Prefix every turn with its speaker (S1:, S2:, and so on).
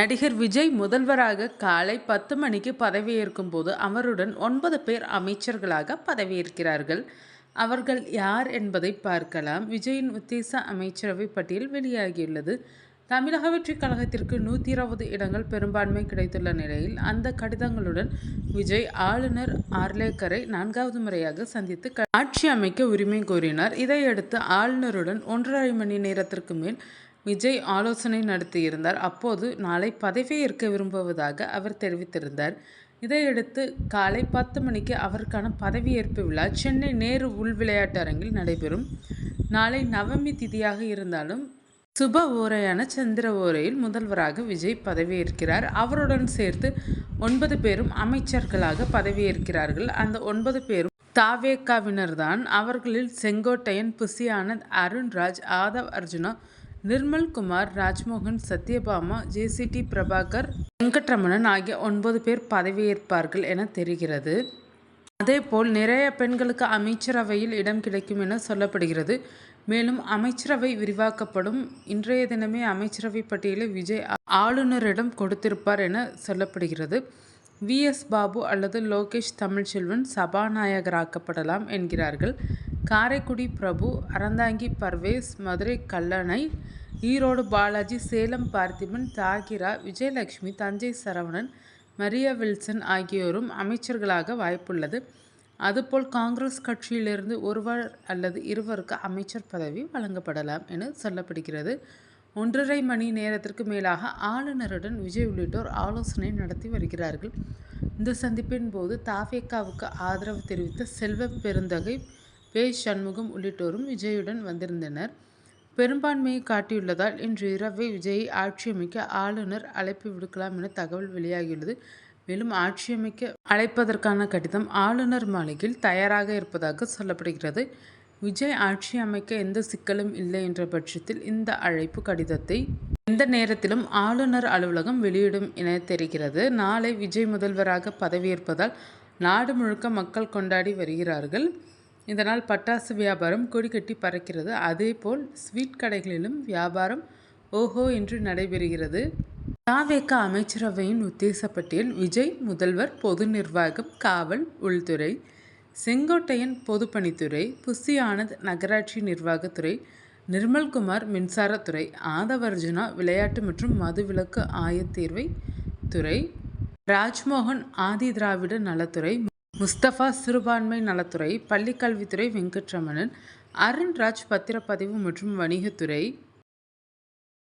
S1: நடிகர் விஜய் முதல்வராக காலை 10 மணிக்கு பதவியேற்கும் போது அவருடன் 9 பேர் அமைச்சர்களாக பதவியேற்கிறார்கள். அவர்கள் யார் என்பதை பார்க்கலாம். விஜயின் உத்தேச அமைச்சரவை பட்டியல் வெளியாகியுள்ளது. தமிழக வெற்றிக் கழகத்திற்கு 120 இடங்கள் பெரும்பான்மை கிடைத்துள்ள நிலையில் அந்த கடிதங்களுடன் விஜய் ஆளுநர் ஆர்லேக்கரை 4வது முறையாக சந்தித்து ஆட்சி அமைக்க உரிமை கோரினார். இதையடுத்து ஆளுநருடன் 1.5 மணி நேரத்திற்கு மேல் விஜய் ஆலோசனை நடத்தியிருந்தார். அப்போது நாளை பதவியேற்க விரும்புவதாக அவர் தெரிவித்திருந்தார். இதையடுத்து காலை 10 மணிக்கு அவருக்கான பதவியேற்பு விழா சென்னை நேரு உள் விளையாட்டு அரங்கில் நடைபெறும். நாளை நவமி திதியாக இருந்தாலும் சுப ஓரையான சந்திர ஓரையில் முதல்வராக விஜய் பதவியேற்கிறார். அவருடன் சேர்த்து 9 பேரும் அமைச்சர்களாக பதவியேற்கிறார்கள். அந்த 9 பேரும் தாவேகாவினர்தான். அவர்களில் செங்கோட்டையன், புசி ஆனந்த், அருண்ராஜ், ஆதவ் அர்ஜுனா, நிர்மல்குமார், ராஜ்மோகன், சத்யபாமா, ஜேசிடி பிரபாகர், வெங்கட்ரமணன் ஆகிய 9 பேர் பதவியேற்பார்கள் என தெரிகிறது. அதேபோல் நிறைய பெண்களுக்கு அமைச்சரவையில் இடம் கிடைக்கும் என சொல்லப்படுகிறது. மேலும் அமைச்சரவை விரிவாக்கப்படும். இன்றைய தினமே அமைச்சரவை பட்டியலை விஜய் ஆளுநரிடம் கொடுத்திருப்பார் என சொல்லப்படுகிறது. VS பாபு அல்லது லோகேஷ் தமிழ்ச்செல்வன் சபாநாயகராக்கப்படலாம் என்கிறார்கள். காரைக்குடி பிரபு, அறந்தாங்கி பர்வேஸ், மதுரை கல்லணை, ஈரோடு பாலாஜி, சேலம் பார்த்திபன், தாகிரா, விஜயலட்சுமி, தஞ்சை சரவணன், மரியா வில்சன் ஆகியோரும் அமைச்சர்களாக வாய்ப்புள்ளது. அதுபோல் காங்கிரஸ் கட்சியிலிருந்து ஒருவர் அல்லது இருவருக்கு அமைச்சர் பதவி வழங்கப்படலாம் என சொல்லப்படுகிறது. 1.5 மணி நேரத்திற்கு மேலாக ஆளுநருடன் விஜய் உள்ளிட்டோர் ஆலோசனை நடத்தி வருகிறார்கள். இந்த சந்திப்பின் போது தாவேகாவுக்கு ஆதரவு தெரிவித்த செல்வ பெருந்தகை, சண்முகம் உள்ளிட்டோரும் விஜயுடன் வந்திருந்தனர். பெரும்பான்மையை காட்டியுள்ளதால் இன்று இரவே விஜயை ஆட்சியமைக்க ஆளுநர் அழைப்பு விடுக்கலாம் என தகவல் வெளியாகியுள்ளது. மேலும் ஆட்சியமைக்க அழைப்பதற்கான கடிதம் ஆளுநர் மாளிகையில் தயாராக இருப்பதாக சொல்லப்படுகிறது. விஜய் ஆட்சி அமைக்க எந்த சிக்கலும் இல்லை என்ற பட்சத்தில் இந்த அழைப்பு கடிதத்தை எந்த நேரத்திலும் ஆளுநர் அலுவலகம் வெளியிடும் என தெரிகிறது. நாளை விஜய் முதல்வராக பதவியேற்பதால் நாடு முழுக்க மக்கள் கொண்டாடி வருகிறார்கள். இதனால் பட்டாசு வியாபாரம் கொடிகட்டி பறக்கிறது. அதேபோல் ஸ்வீட் கடைகளிலும் வியாபாரம் ஓஹோ என்று நடைபெறுகிறது. தாவேகா அமைச்சரவையின் உத்தேச பட்டியல்: விஜய் முதல்வர், பொது நிர்வாகம், காவல், உள்துறை; செங்கோட்டையன் பொதுப்பணித்துறை; புசி ஆனந்த் நகராட்சி நிர்வாகத்துறை; நிர்மல்குமார் மின்சாரத்துறை; ஆதவர்ஜுனா விளையாட்டு மற்றும் மதுவிலக்கு ஆயத்தீர்வை துறை; ராஜ்மோகன் ஆதி திராவிட நலத்துறை; முஸ்தபா சிறுபான்மை நலத்துறை; பள்ளிக்கல்வித்துறை வெங்கட்ரமணன்; அருண்ராஜ் பத்திரப்பதிவு மற்றும் வணிகத்துறை;